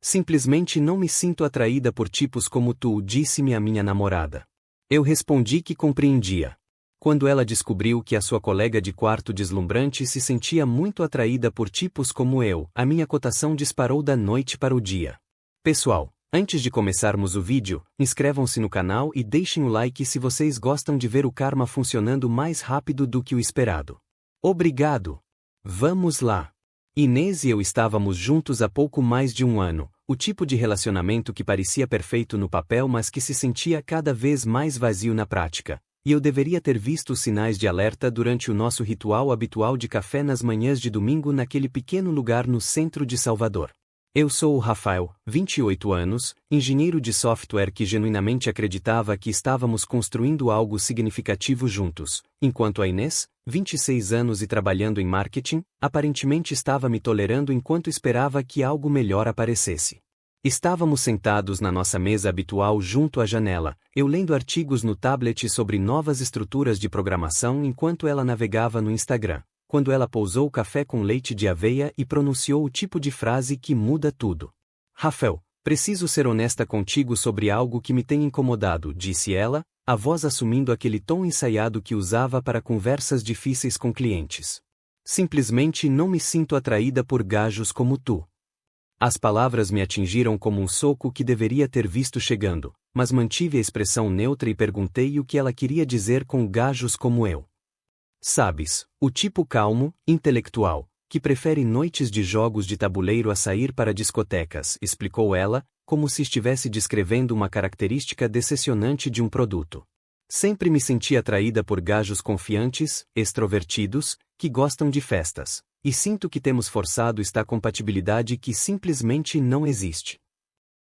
Simplesmente não me sinto atraída por tipos como tu, disse-me a minha namorada. Eu respondi que compreendia. Quando ela descobriu que a sua colega de quarto deslumbrante se sentia muito atraída por tipos como eu, a minha cotação disparou da noite para o dia. Pessoal, antes de começarmos o vídeo, inscrevam-se no canal e deixem o like se vocês gostam de ver o karma funcionando mais rápido do que o esperado. Obrigado! Vamos lá! Inês e eu estávamos juntos há pouco mais de um ano, o tipo de relacionamento que parecia perfeito no papel mas que se sentia cada vez mais vazio na prática, e eu deveria ter visto os sinais de alerta durante o nosso ritual habitual de café nas manhãs de domingo naquele pequeno lugar no centro de Salvador. Eu sou o Rafael, 28 anos, engenheiro de software que genuinamente acreditava que estávamos construindo algo significativo juntos, enquanto a Inês, 26 anos e trabalhando em marketing, aparentemente estava me tolerando enquanto esperava que algo melhor aparecesse. Estávamos sentados na nossa mesa habitual junto à janela, eu lendo artigos no tablet sobre novas estruturas de programação enquanto ela navegava no Instagram, quando ela pousou o café com leite de aveia e pronunciou o tipo de frase que muda tudo. Rafael, preciso ser honesta contigo sobre algo que me tem incomodado, disse ela, a voz assumindo aquele tom ensaiado que usava para conversas difíceis com clientes. Simplesmente não me sinto atraída por gajos como tu. As palavras me atingiram como um soco que deveria ter visto chegando, mas mantive a expressão neutra e perguntei o que ela queria dizer com gajos como eu. Sabes, o tipo calmo, intelectual, que prefere noites de jogos de tabuleiro a sair para discotecas, explicou ela, como se estivesse descrevendo uma característica decepcionante de um produto. Sempre me senti atraída por gajos confiantes, extrovertidos, que gostam de festas, e sinto que temos forçado esta compatibilidade que simplesmente não existe.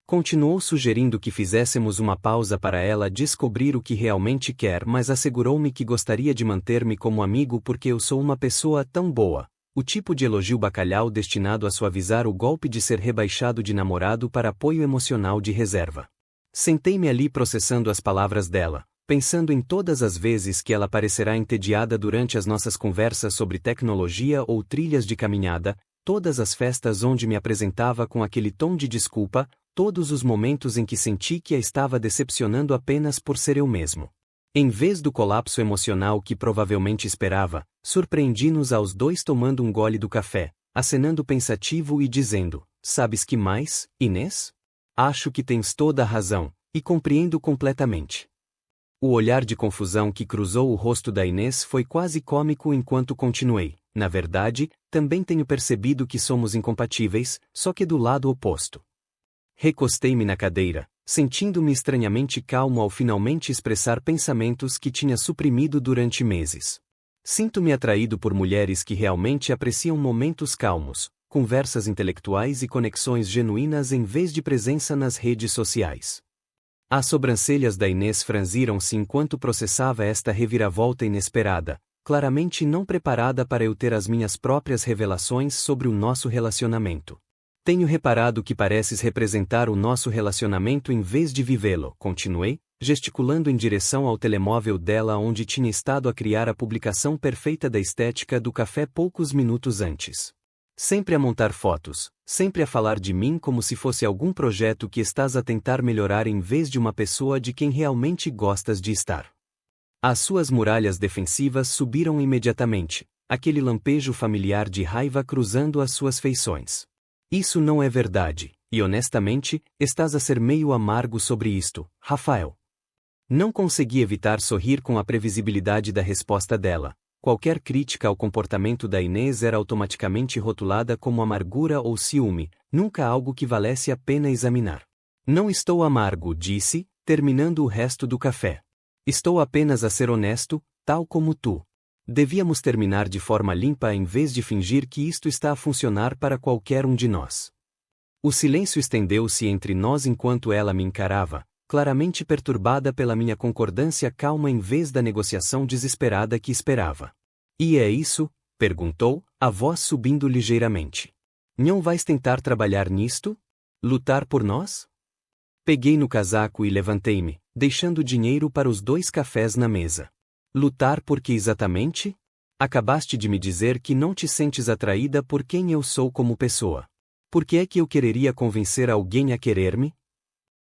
Continuou sugerindo que fizéssemos uma pausa para ela descobrir o que realmente quer, mas assegurou-me que gostaria de manter-me como amigo porque eu sou uma pessoa tão boa, o tipo de elogio bacalhau destinado a suavizar o golpe de ser rebaixado de namorado para apoio emocional de reserva. Sentei-me ali processando as palavras dela, pensando em todas as vezes que ela parecerá entediada durante as nossas conversas sobre tecnologia ou trilhas de caminhada, todas as festas onde me apresentava com aquele tom de desculpa, todos os momentos em que senti que a estava decepcionando apenas por ser eu mesmo. Em vez do colapso emocional que provavelmente esperava, surpreendi-nos aos dois tomando um gole do café, acenando pensativo e dizendo, sabes que mais, Inês? Acho que tens toda a razão, e compreendo completamente. O olhar de confusão que cruzou o rosto da Inês foi quase cômico enquanto continuei. Na verdade, também tenho percebido que somos incompatíveis, só que do lado oposto. Recostei-me na cadeira, sentindo-me estranhamente calmo ao finalmente expressar pensamentos que tinha suprimido durante meses. Sinto-me atraído por mulheres que realmente apreciam momentos calmos, conversas intelectuais e conexões genuínas em vez de presença nas redes sociais. As sobrancelhas da Inês franziram-se enquanto processava esta reviravolta inesperada, claramente não preparada para eu ter as minhas próprias revelações sobre o nosso relacionamento. Tenho reparado que pareces representar o nosso relacionamento em vez de vivê-lo, continuei, gesticulando em direção ao telemóvel dela onde tinha estado a criar a publicação perfeita da estética do café poucos minutos antes. Sempre a montar fotos, sempre a falar de mim como se fosse algum projeto que estás a tentar melhorar em vez de uma pessoa de quem realmente gostas de estar. As suas muralhas defensivas subiram imediatamente, aquele lampejo familiar de raiva cruzando as suas feições. Isso não é verdade, e honestamente, estás a ser meio amargo sobre isto, Rafael. Não consegui evitar sorrir com a previsibilidade da resposta dela. Qualquer crítica ao comportamento da Inês era automaticamente rotulada como amargura ou ciúme, nunca algo que valesse a pena examinar. Não estou amargo, disse, terminando o resto do café. Estou apenas a ser honesto, tal como tu. Devíamos terminar de forma limpa em vez de fingir que isto está a funcionar para qualquer um de nós. O silêncio estendeu-se entre nós enquanto ela me encarava, claramente perturbada pela minha concordância calma em vez da negociação desesperada que esperava. E é isso? Perguntou, a voz subindo ligeiramente. Não vais tentar trabalhar nisto? Lutar por nós? Peguei no casaco e levantei-me, deixando dinheiro para os 2 cafés na mesa. Lutar por que exatamente? Acabaste de me dizer que não te sentes atraída por quem eu sou como pessoa. Por que é que eu quereria convencer alguém a querer-me?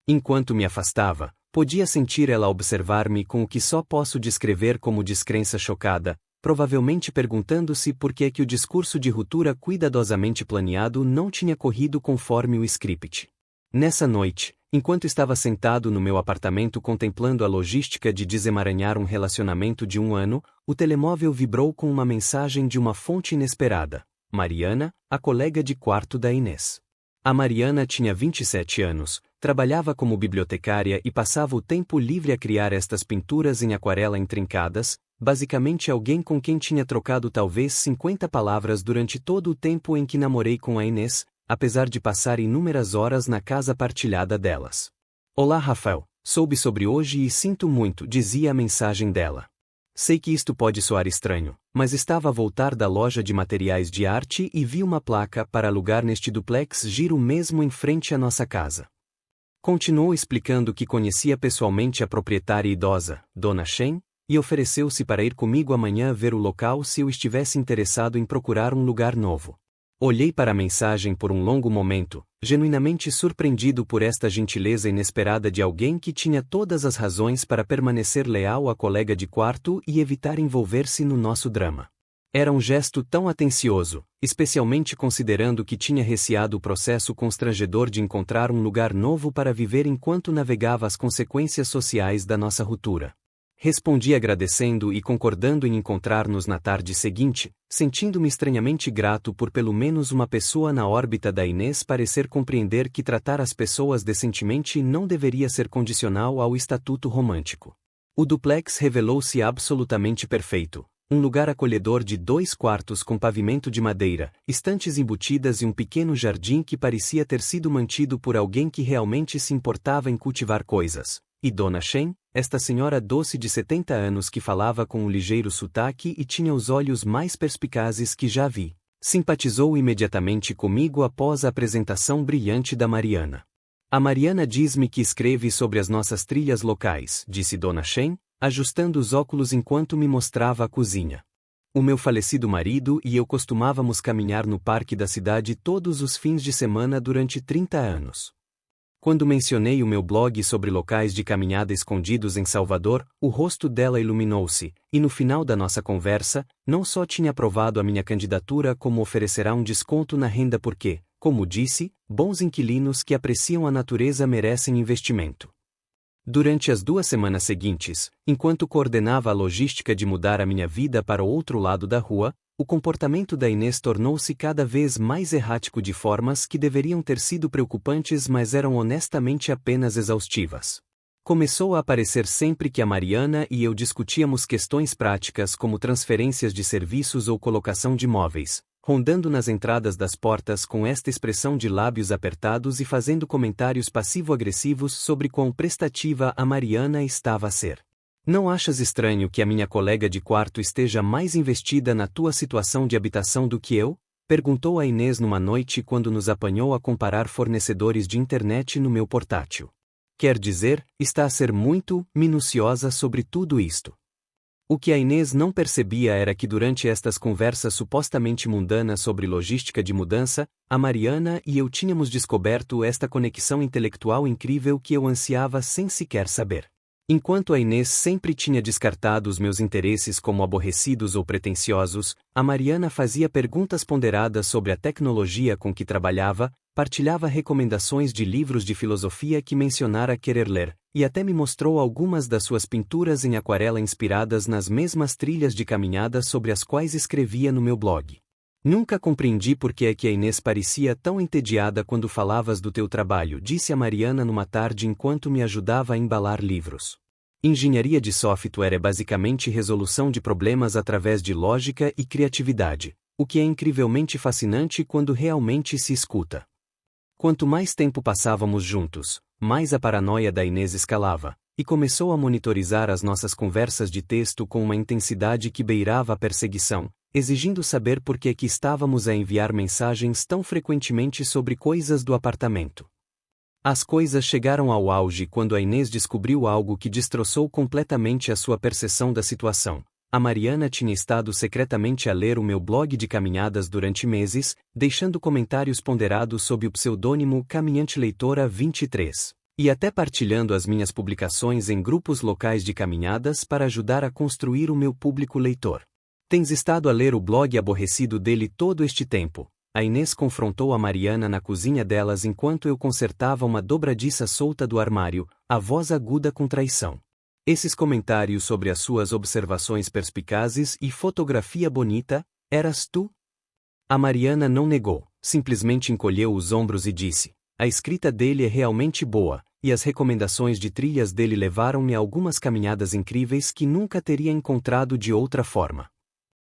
Enquanto me afastava, podia sentir ela observar-me com o que só posso descrever como descrença chocada, provavelmente perguntando-se por que é que o discurso de ruptura cuidadosamente planeado não tinha corrido conforme o script. Nessa noite, enquanto estava sentado no meu apartamento contemplando a logística de desemaranhar um relacionamento de 1 ano, o telemóvel vibrou com uma mensagem de uma fonte inesperada. Mariana, a colega de quarto da Inês. A Mariana tinha 27 anos, trabalhava como bibliotecária e passava o tempo livre a criar estas pinturas em aquarela intrincadas, basicamente alguém com quem tinha trocado talvez 50 palavras durante todo o tempo em que namorei com a Inês, apesar de passar inúmeras horas na casa partilhada delas. Olá Rafael, soube sobre hoje e sinto muito, dizia a mensagem dela. Sei que isto pode soar estranho, mas estava a voltar da loja de materiais de arte e vi uma placa para alugar neste duplex giro mesmo em frente à nossa casa. Continuou explicando que conhecia pessoalmente a proprietária idosa, Dona Shen, e ofereceu-se para ir comigo amanhã ver o local se eu estivesse interessado em procurar um lugar novo. Olhei para a mensagem por um longo momento, genuinamente surpreendido por esta gentileza inesperada de alguém que tinha todas as razões para permanecer leal à colega de quarto e evitar envolver-se no nosso drama. Era um gesto tão atencioso, especialmente considerando que tinha receado o processo constrangedor de encontrar um lugar novo para viver enquanto navegava as consequências sociais da nossa ruptura. Respondi agradecendo e concordando em encontrar-nos na tarde seguinte, sentindo-me estranhamente grato por pelo menos uma pessoa na órbita da Inês parecer compreender que tratar as pessoas decentemente não deveria ser condicional ao estatuto romântico. O duplex revelou-se absolutamente perfeito. Um lugar acolhedor de 2 quartos com pavimento de madeira, estantes embutidas e um pequeno jardim que parecia ter sido mantido por alguém que realmente se importava em cultivar coisas. E Dona Shen, esta senhora doce de 70 anos que falava com um ligeiro sotaque e tinha os olhos mais perspicazes que já vi, simpatizou imediatamente comigo após a apresentação brilhante da Mariana. A Mariana diz-me que escreve sobre as nossas trilhas locais, disse Dona Shen, ajustando os óculos enquanto me mostrava a cozinha. O meu falecido marido e eu costumávamos caminhar no parque da cidade todos os fins de semana durante 30 anos. Quando mencionei o meu blog sobre locais de caminhada escondidos em Salvador, o rosto dela iluminou-se, e no final da nossa conversa, não só tinha aprovado a minha candidatura como oferecerá um desconto na renda porque, como disse, bons inquilinos que apreciam a natureza merecem investimento. Durante as 2 semanas seguintes, enquanto coordenava a logística de mudar a minha vida para o outro lado da rua, o comportamento da Inês tornou-se cada vez mais errático de formas que deveriam ter sido preocupantes mas eram honestamente apenas exaustivas. Começou a aparecer sempre que a Mariana e eu discutíamos questões práticas como transferências de serviços ou colocação de móveis, rondando nas entradas das portas com esta expressão de lábios apertados e fazendo comentários passivo-agressivos sobre quão prestativa a Mariana estava a ser. Não achas estranho que a minha colega de quarto esteja mais investida na tua situação de habitação do que eu? Perguntou a Inês numa noite quando nos apanhou a comparar fornecedores de internet no meu portátil. Quer dizer, está a ser muito minuciosa sobre tudo isto. O que a Inês não percebia era que durante estas conversas supostamente mundanas sobre logística de mudança, a Mariana e eu tínhamos descoberto esta conexão intelectual incrível que eu ansiava sem sequer saber. Enquanto a Inês sempre tinha descartado os meus interesses como aborrecidos ou pretensiosos, a Mariana fazia perguntas ponderadas sobre a tecnologia com que trabalhava, partilhava recomendações de livros de filosofia que mencionara querer ler, e até me mostrou algumas das suas pinturas em aquarela inspiradas nas mesmas trilhas de caminhada sobre as quais escrevia no meu blog. Nunca compreendi por que é que a Inês parecia tão entediada quando falavas do teu trabalho, disse a Mariana numa tarde enquanto me ajudava a embalar livros. Engenharia de software é basicamente resolução de problemas através de lógica e criatividade, o que é incrivelmente fascinante quando realmente se escuta. Quanto mais tempo passávamos juntos, mais a paranoia da Inês escalava, e começou a monitorizar as nossas conversas de texto com uma intensidade que beirava a perseguição, exigindo saber por que estávamos a enviar mensagens tão frequentemente sobre coisas do apartamento. As coisas chegaram ao auge quando a Inês descobriu algo que destroçou completamente a sua percepção da situação. A Mariana tinha estado secretamente a ler o meu blog de caminhadas durante meses, deixando comentários ponderados sob o pseudônimo Caminhante Leitora 23, e até partilhando as minhas publicações em grupos locais de caminhadas para ajudar a construir o meu público leitor. Tens estado a ler o blog aborrecido dele todo este tempo. A Inês confrontou a Mariana na cozinha delas enquanto eu consertava uma dobradiça solta do armário, a voz aguda com traição. Esses comentários sobre as suas observações perspicazes e fotografia bonita, eras tu? A Mariana não negou, simplesmente encolheu os ombros e disse: a escrita dele é realmente boa, e as recomendações de trilhas dele levaram-me a algumas caminhadas incríveis que nunca teria encontrado de outra forma.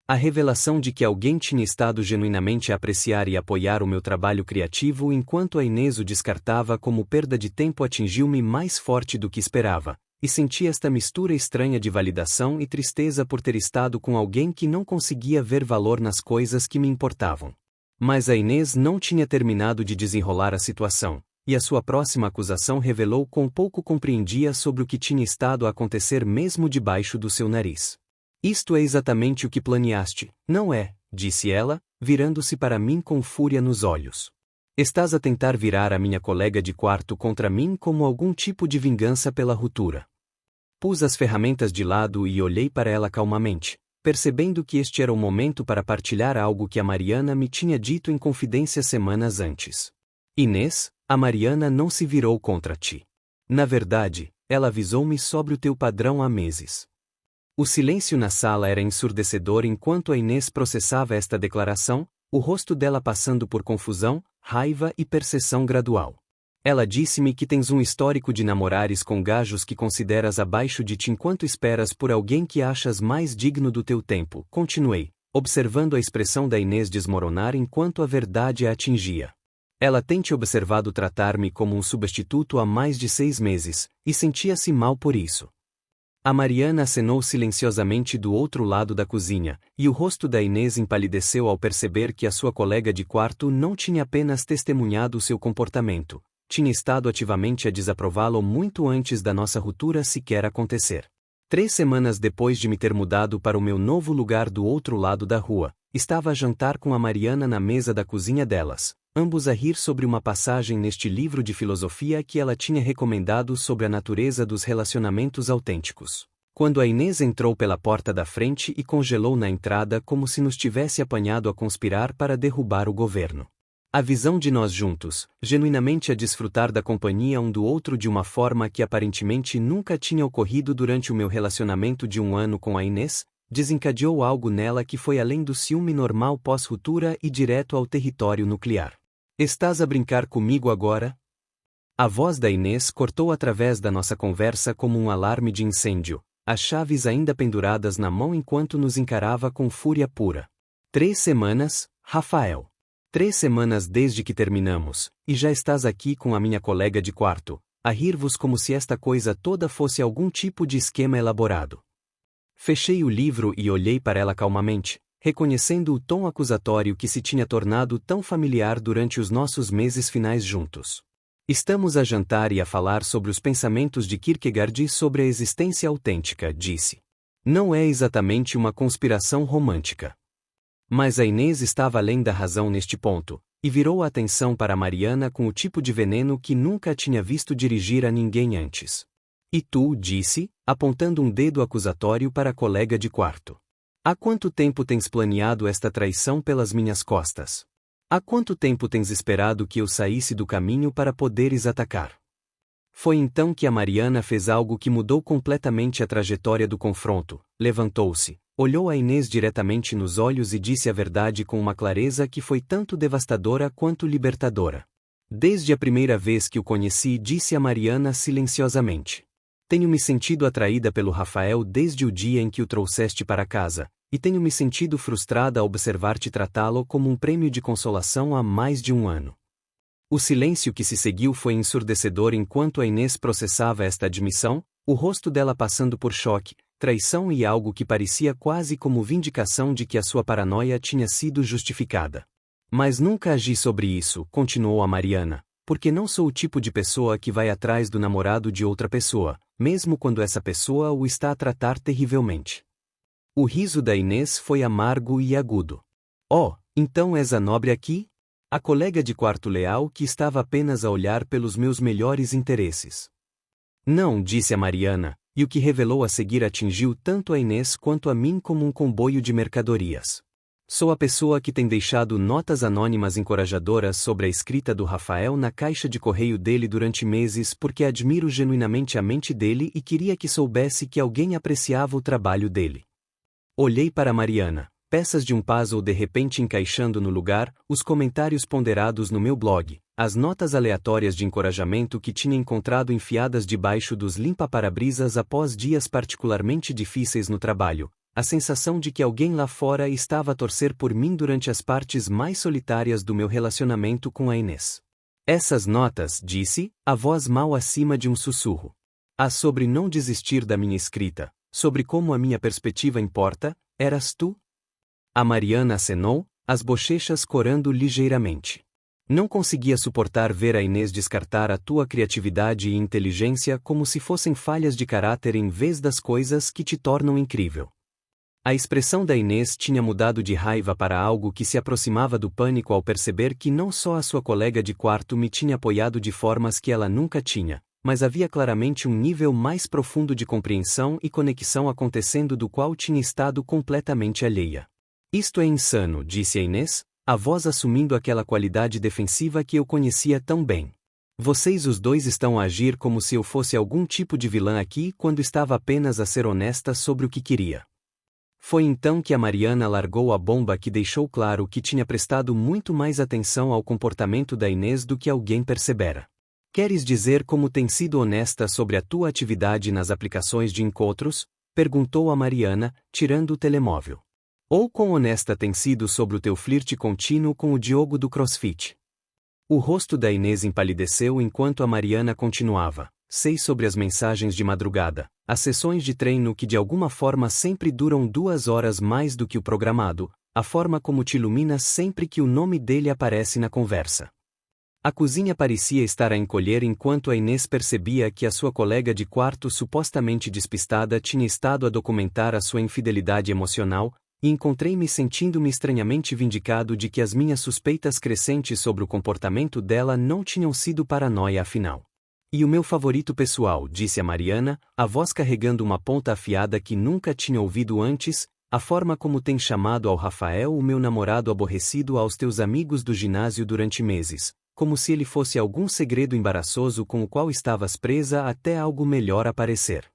A revelação de que alguém tinha estado genuinamente a apreciar e apoiar o meu trabalho criativo enquanto a Inês o descartava como perda de tempo atingiu-me mais forte do que esperava, e senti esta mistura estranha de validação e tristeza por ter estado com alguém que não conseguia ver valor nas coisas que me importavam. Mas a Inês não tinha terminado de desenrolar a situação, e a sua próxima acusação revelou quão pouco compreendia sobre o que tinha estado a acontecer mesmo debaixo do seu nariz. Isto é exatamente o que planeaste, não é? Disse ela, virando-se para mim com fúria nos olhos. Estás a tentar virar a minha colega de quarto contra mim como algum tipo de vingança pela ruptura. Pus as ferramentas de lado e olhei para ela calmamente, percebendo que este era o momento para partilhar algo que a Mariana me tinha dito em confidência semanas antes. Inês, a Mariana não se virou contra ti. Na verdade, ela avisou-me sobre o teu padrão há meses. O silêncio na sala era ensurdecedor enquanto a Inês processava esta declaração, o rosto dela passando por confusão, raiva e percepção gradual. Ela disse-me que tens um histórico de namorares com gajos que consideras abaixo de ti enquanto esperas por alguém que achas mais digno do teu tempo. Continuei, observando a expressão da Inês desmoronar enquanto a verdade a atingia. Ela tem te observado tratar-me como um substituto há mais de 6 meses, e sentia-se mal por isso. A Mariana acenou silenciosamente do outro lado da cozinha, e o rosto da Inês empalideceu ao perceber que a sua colega de quarto não tinha apenas testemunhado seu comportamento, tinha estado ativamente a desaprová-lo muito antes da nossa ruptura sequer acontecer. 3 semanas depois de me ter mudado para o meu novo lugar do outro lado da rua, estava a jantar com a Mariana na mesa da cozinha delas, ambos a rir sobre uma passagem neste livro de filosofia que ela tinha recomendado sobre a natureza dos relacionamentos autênticos. Quando a Inês entrou pela porta da frente e congelou na entrada como se nos tivesse apanhado a conspirar para derrubar o governo. A visão de nós juntos, genuinamente a desfrutar da companhia um do outro de uma forma que aparentemente nunca tinha ocorrido durante o meu relacionamento de 1 ano com a Inês, desencadeou algo nela que foi além do ciúme normal pós-ruptura e direto ao território nuclear. Estás a brincar comigo agora? A voz da Inês cortou através da nossa conversa como um alarme de incêndio, as chaves ainda penduradas na mão enquanto nos encarava com fúria pura. 3 semanas, Rafael. 3 semanas desde que terminamos, e já estás aqui com a minha colega de quarto, a rir-vos como se esta coisa toda fosse algum tipo de esquema elaborado. Fechei o livro e olhei para ela calmamente, reconhecendo o tom acusatório que se tinha tornado tão familiar durante os nossos meses finais juntos. Estamos a jantar e a falar sobre os pensamentos de Kierkegaard sobre a existência autêntica, disse. Não é exatamente uma conspiração romântica. Mas a Inês estava além da razão neste ponto, e virou a atenção para Mariana com o tipo de veneno que nunca tinha visto dirigir a ninguém antes. E tu, disse, apontando um dedo acusatório para a colega de quarto. Há quanto tempo tens planeado esta traição pelas minhas costas? Há quanto tempo tens esperado que eu saísse do caminho para poderes atacar? Foi então que a Mariana fez algo que mudou completamente a trajetória do confronto, levantou-se, olhou a Inês diretamente nos olhos e disse a verdade com uma clareza que foi tanto devastadora quanto libertadora. Desde a primeira vez que o conheci, disse a Mariana silenciosamente. Tenho me sentido atraída pelo Rafael desde o dia em que o trouxeste para casa, e tenho me sentido frustrada ao observar-te tratá-lo como um prêmio de consolação há mais de 1 ano. O silêncio que se seguiu foi ensurdecedor enquanto a Inês processava esta admissão, o rosto dela passando por choque, traição e algo que parecia quase como vindicação de que a sua paranoia tinha sido justificada. Mas nunca agi sobre isso, continuou a Mariana, porque não sou o tipo de pessoa que vai atrás do namorado de outra pessoa, mesmo quando essa pessoa o está a tratar terrivelmente. O riso da Inês foi amargo e agudo. Oh, então és a nobre aqui? A colega de quarto leal que estava apenas a olhar pelos meus melhores interesses. Não, disse a Mariana, e o que revelou a seguir atingiu tanto a Inês quanto a mim como um comboio de mercadorias. Sou a pessoa que tem deixado notas anônimas encorajadoras sobre a escrita do Rafael na caixa de correio dele durante meses porque admiro genuinamente a mente dele e queria que soubesse que alguém apreciava o trabalho dele. Olhei para Mariana, peças de um puzzle de repente encaixando no lugar, os comentários ponderados no meu blog, as notas aleatórias de encorajamento que tinha encontrado enfiadas debaixo dos limpa-parabrisas após dias particularmente difíceis no trabalho, a sensação de que alguém lá fora estava a torcer por mim durante as partes mais solitárias do meu relacionamento com a Inês. Essas notas, disse, a voz mal acima de um sussurro. As sobre não desistir da minha escrita, sobre como a minha perspectiva importa, eras tu? A Mariana acenou, as bochechas corando ligeiramente. Não conseguia suportar ver a Inês descartar a tua criatividade e inteligência como se fossem falhas de caráter em vez das coisas que te tornam incrível. A expressão da Inês tinha mudado de raiva para algo que se aproximava do pânico ao perceber que não só a sua colega de quarto me tinha apoiado de formas que ela nunca tinha, mas havia claramente um nível mais profundo de compreensão e conexão acontecendo do qual tinha estado completamente alheia. Isto é insano, disse a Inês, a voz assumindo aquela qualidade defensiva que eu conhecia tão bem. Vocês os dois estão a agir como se eu fosse algum tipo de vilã aqui quando estava apenas a ser honesta sobre o que queria. Foi então que a Mariana largou a bomba que deixou claro que tinha prestado muito mais atenção ao comportamento da Inês do que alguém percebera. Queres dizer como tem sido honesta sobre a tua atividade nas aplicações de encontros? Perguntou a Mariana, tirando o telemóvel. Ou quão honesta tem sido sobre o teu flirte contínuo com o Diogo do CrossFit? O rosto da Inês empalideceu enquanto a Mariana continuava. Sei sobre as mensagens de madrugada, as sessões de treino que de alguma forma sempre duram 2 horas mais do que o programado, a forma como te ilumina sempre que o nome dele aparece na conversa. A cozinha parecia estar a encolher enquanto a Inês percebia que a sua colega de quarto supostamente despistada tinha estado a documentar a sua infidelidade emocional, e encontrei-me sentindo-me estranhamente vindicado de que as minhas suspeitas crescentes sobre o comportamento dela não tinham sido paranoia afinal. E o meu favorito pessoal, disse a Mariana, a voz carregando uma ponta afiada que nunca tinha ouvido antes, a forma como tem chamado ao Rafael o meu namorado aborrecido aos teus amigos do ginásio durante meses, como se ele fosse algum segredo embaraçoso com o qual estavas presa até algo melhor aparecer.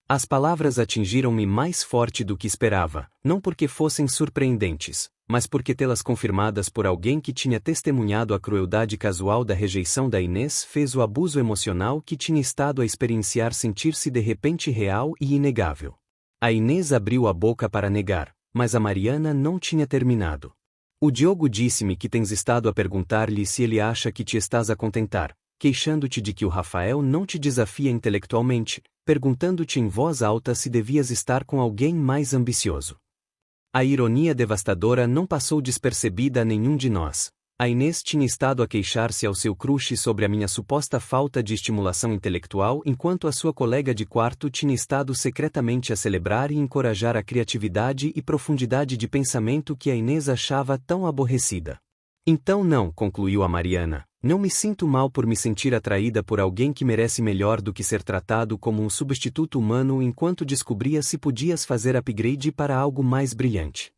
As palavras atingiram-me mais forte do que esperava, não porque fossem surpreendentes, mas porque tê-las confirmadas por alguém que tinha testemunhado a crueldade casual da rejeição da Inês fez o abuso emocional que tinha estado a experienciar sentir-se de repente real e inegável. A Inês abriu a boca para negar, mas a Mariana não tinha terminado. O Diogo disse-me que tens estado a perguntar-lhe se ele acha que te estás a contentar, queixando-te de que o Rafael não te desafia intelectualmente, perguntando-te em voz alta se devias estar com alguém mais ambicioso. A ironia devastadora não passou despercebida a nenhum de nós. A Inês tinha estado a queixar-se ao seu crush sobre a minha suposta falta de estimulação intelectual enquanto a sua colega de quarto tinha estado secretamente a celebrar e encorajar a criatividade e profundidade de pensamento que a Inês achava tão aborrecida. Então não, concluiu a Mariana, não me sinto mal por me sentir atraída por alguém que merece melhor do que ser tratado como um substituto humano enquanto descobria se podias fazer upgrade para algo mais brilhante.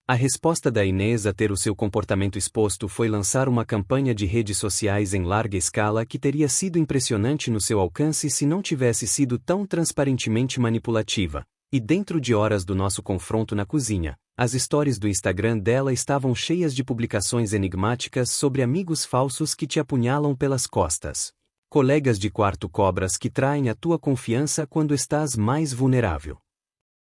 A resposta da Inês a ter o seu comportamento exposto foi lançar uma campanha de redes sociais em larga escala que teria sido impressionante no seu alcance se não tivesse sido tão transparentemente manipulativa, e dentro de horas do nosso confronto na cozinha, as stories do Instagram dela estavam cheias de publicações enigmáticas sobre amigos falsos que te apunhalam pelas costas. Colegas de quarto cobras que traem a tua confiança quando estás mais vulnerável.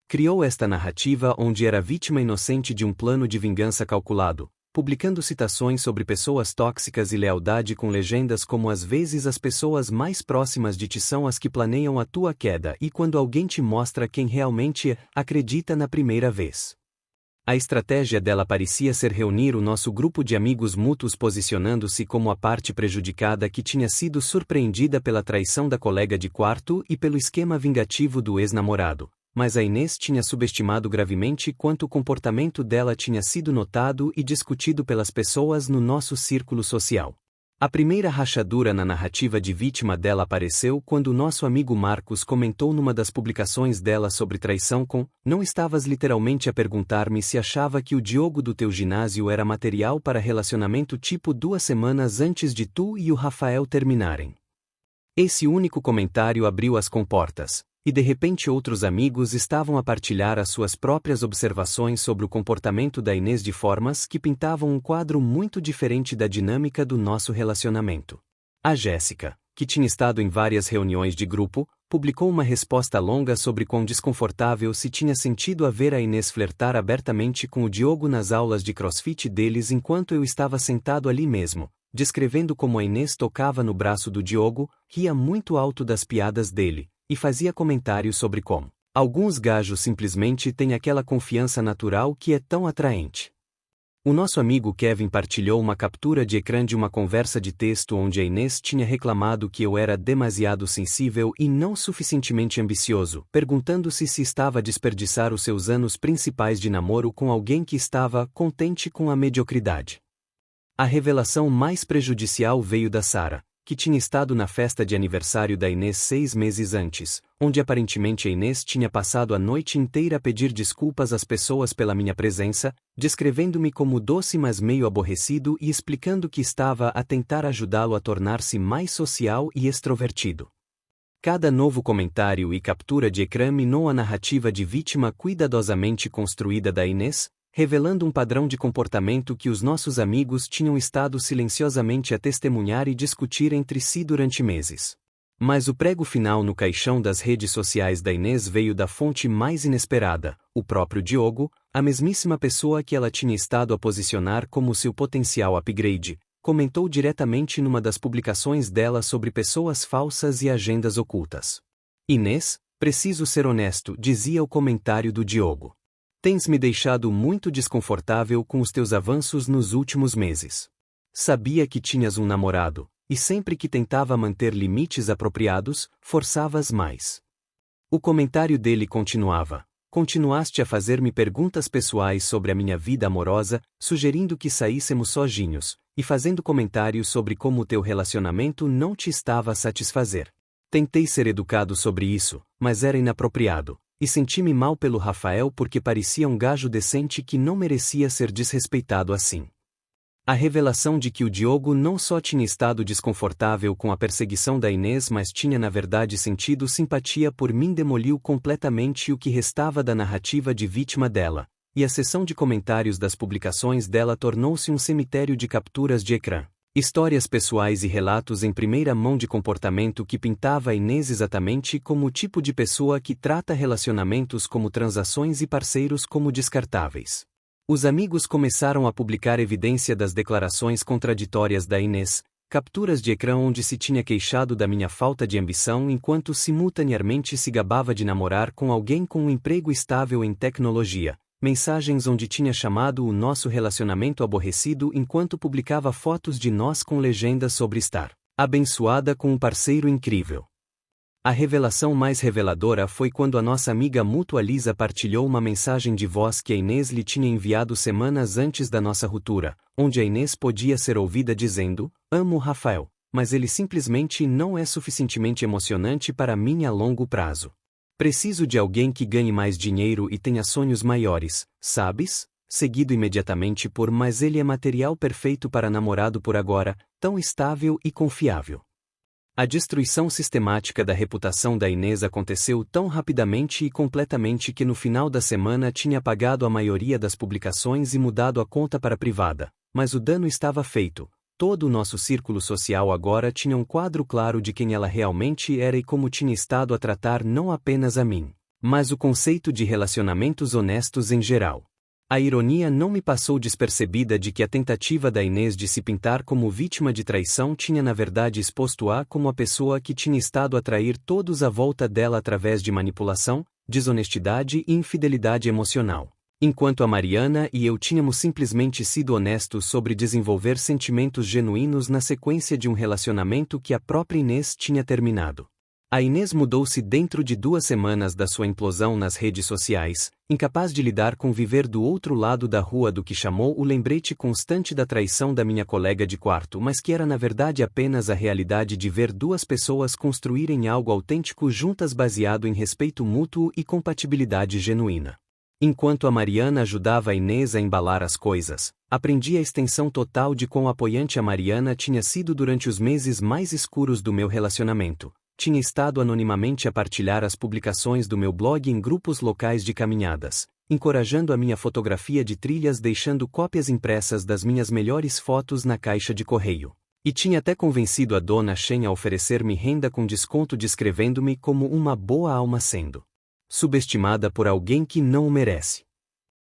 Criou esta narrativa onde era vítima inocente de um plano de vingança calculado, publicando citações sobre pessoas tóxicas e lealdade com legendas como às vezes as pessoas mais próximas de ti são as que planeiam a tua queda e quando alguém te mostra quem realmente é, acredita na primeira vez. A estratégia dela parecia ser reunir o nosso grupo de amigos mútuos posicionando-se como a parte prejudicada que tinha sido surpreendida pela traição da colega de quarto e pelo esquema vingativo do ex-namorado, mas a Inês tinha subestimado gravemente quanto o comportamento dela tinha sido notado e discutido pelas pessoas no nosso círculo social. A primeira rachadura na narrativa de vítima dela apareceu quando o nosso amigo Marcos comentou numa das publicações dela sobre traição com: "Não estavas literalmente a perguntar-me se achava que o Diogo do teu ginásio era material para relacionamento tipo 2 semanas antes de tu e o Rafael terminarem?" Esse único comentário abriu as comportas, e de repente outros amigos estavam a partilhar as suas próprias observações sobre o comportamento da Inês de formas que pintavam um quadro muito diferente da dinâmica do nosso relacionamento. A Jéssica, que tinha estado em várias reuniões de grupo, publicou uma resposta longa sobre quão desconfortável se tinha sentido a ver a Inês flertar abertamente com o Diogo nas aulas de crossfit deles enquanto eu estava sentado ali mesmo, descrevendo como a Inês tocava no braço do Diogo, ria muito alto das piadas dele, e fazia comentários sobre como alguns gajos simplesmente têm aquela confiança natural que é tão atraente. O nosso amigo Kevin partilhou uma captura de ecrã de uma conversa de texto onde a Inês tinha reclamado que eu era demasiado sensível e não suficientemente ambicioso, perguntando-se se estava a desperdiçar os seus anos principais de namoro com alguém que estava contente com a mediocridade. A revelação mais prejudicial veio da Sara, que tinha estado na festa de aniversário da Inês 6 meses antes, onde aparentemente a Inês tinha passado a noite inteira a pedir desculpas às pessoas pela minha presença, descrevendo-me como doce mas meio aborrecido e explicando que estava a tentar ajudá-lo a tornar-se mais social e extrovertido. Cada novo comentário e captura de ecrã minou a narrativa de vítima cuidadosamente construída da Inês, revelando um padrão de comportamento que os nossos amigos tinham estado silenciosamente a testemunhar e discutir entre si durante meses. Mas o prego final no caixão das redes sociais da Inês veio da fonte mais inesperada, o próprio Diogo, a mesmíssima pessoa que ela tinha estado a posicionar como seu potencial upgrade, comentou diretamente numa das publicações dela sobre pessoas falsas e agendas ocultas. "Inês, preciso ser honesto", dizia o comentário do Diogo. "Tens me deixado muito desconfortável com os teus avanços nos últimos meses. Sabia que tinhas um namorado, e sempre que tentava manter limites apropriados, forçavas mais." O comentário dele continuava: "Continuaste a fazer-me perguntas pessoais sobre a minha vida amorosa, sugerindo que saíssemos sozinhos, e fazendo comentários sobre como o teu relacionamento não te estava a satisfazer. Tentei ser educado sobre isso, mas era inapropriado. E senti-me mal pelo Rafael porque parecia um gajo decente que não merecia ser desrespeitado assim." A revelação de que o Diogo não só tinha estado desconfortável com a perseguição da Inês mas tinha na verdade sentido simpatia por mim demoliu completamente o que restava da narrativa de vítima dela, e a seção de comentários das publicações dela tornou-se um cemitério de capturas de ecrã. Histórias pessoais e relatos em primeira mão de comportamento que pintava a Inês exatamente como o tipo de pessoa que trata relacionamentos como transações e parceiros como descartáveis. Os amigos começaram a publicar evidência das declarações contraditórias da Inês, capturas de ecrã onde se tinha queixado da minha falta de ambição enquanto simultaneamente se gabava de namorar com alguém com um emprego estável em tecnologia. Mensagens onde tinha chamado o nosso relacionamento aborrecido enquanto publicava fotos de nós com legendas sobre estar abençoada com um parceiro incrível. A revelação mais reveladora foi quando a nossa amiga mútua Lisa partilhou uma mensagem de voz que a Inês lhe tinha enviado semanas antes da nossa ruptura, onde a Inês podia ser ouvida dizendo: "Amo o Rafael, mas ele simplesmente não é suficientemente emocionante para mim a longo prazo. Preciso de alguém que ganhe mais dinheiro e tenha sonhos maiores, sabes?" Seguido imediatamente por "mas ele é material perfeito para namorado por agora, tão estável e confiável." A destruição sistemática da reputação da Inês aconteceu tão rapidamente e completamente que no final da semana tinha apagado a maioria das publicações e mudado a conta para privada, mas o dano estava feito. Todo o nosso círculo social agora tinha um quadro claro de quem ela realmente era e como tinha estado a tratar não apenas a mim, mas o conceito de relacionamentos honestos em geral. A ironia não me passou despercebida de que a tentativa da Inês de se pintar como vítima de traição tinha na verdade exposto-a como a pessoa que tinha estado a trair todos à volta dela através de manipulação, desonestidade e infidelidade emocional. Enquanto a Mariana e eu tínhamos simplesmente sido honestos sobre desenvolver sentimentos genuínos na sequência de um relacionamento que a própria Inês tinha terminado. A Inês mudou-se dentro de 2 semanas da sua implosão nas redes sociais, incapaz de lidar com viver do outro lado da rua do que chamou o lembrete constante da traição da minha colega de quarto, mas que era na verdade apenas a realidade de ver duas pessoas construírem algo autêntico juntas baseado em respeito mútuo e compatibilidade genuína. Enquanto a Mariana ajudava a Inês a embalar as coisas, aprendi a extensão total de quão apoiante a Mariana tinha sido durante os meses mais escuros do meu relacionamento. Tinha estado anonimamente a partilhar as publicações do meu blog em grupos locais de caminhadas, encorajando a minha fotografia de trilhas, deixando cópias impressas das minhas melhores fotos na caixa de correio. E tinha até convencido a dona Shen a oferecer-me renda com desconto, descrevendo-me como uma boa alma sendo subestimada por alguém que não o merece.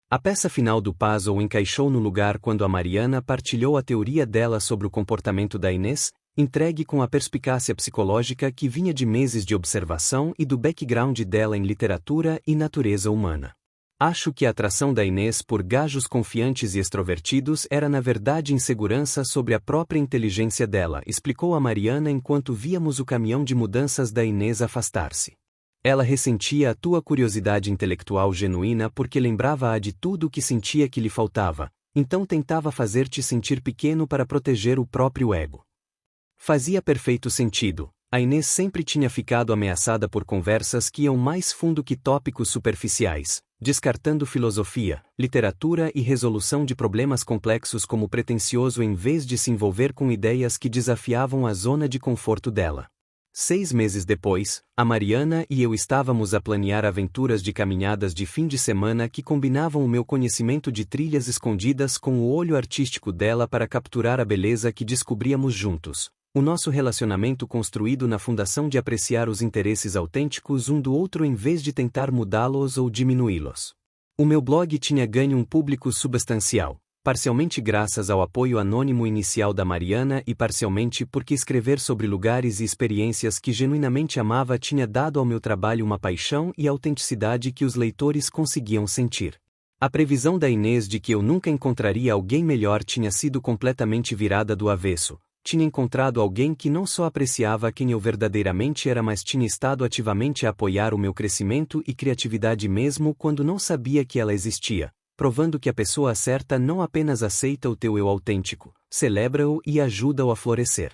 A peça final do puzzle encaixou no lugar quando a Mariana partilhou a teoria dela sobre o comportamento da Inês, entregue com a perspicácia psicológica que vinha de meses de observação e do background dela em literatura e natureza humana. Acho que a atração da Inês por gajos confiantes e extrovertidos era na verdade insegurança sobre a própria inteligência dela, explicou a Mariana enquanto víamos o caminhão de mudanças da Inês afastar-se. Ela ressentia a tua curiosidade intelectual genuína porque lembrava-a de tudo o que sentia que lhe faltava, então tentava fazer-te sentir pequeno para proteger o próprio ego. Fazia perfeito sentido. A Inês sempre tinha ficado ameaçada por conversas que iam mais fundo que tópicos superficiais, descartando filosofia, literatura e resolução de problemas complexos como pretensioso em vez de se envolver com ideias que desafiavam a zona de conforto dela. 6 meses depois, a Mariana e eu estávamos a planear aventuras de caminhadas de fim de semana que combinavam o meu conhecimento de trilhas escondidas com o olho artístico dela para capturar a beleza que descobríamos juntos. O nosso relacionamento construído na fundação de apreciar os interesses autênticos um do outro em vez de tentar mudá-los ou diminuí-los. O meu blog tinha ganho um público substancial, parcialmente graças ao apoio anônimo inicial da Mariana e parcialmente porque escrever sobre lugares e experiências que genuinamente amava tinha dado ao meu trabalho uma paixão e autenticidade que os leitores conseguiam sentir. A previsão da Inês de que eu nunca encontraria alguém melhor tinha sido completamente virada do avesso. Tinha encontrado alguém que não só apreciava quem eu verdadeiramente era, mas tinha estado ativamente a apoiar o meu crescimento e criatividade mesmo quando não sabia que ela existia, provando que a pessoa certa não apenas aceita o teu eu autêntico, celebra-o e ajuda-o a florescer.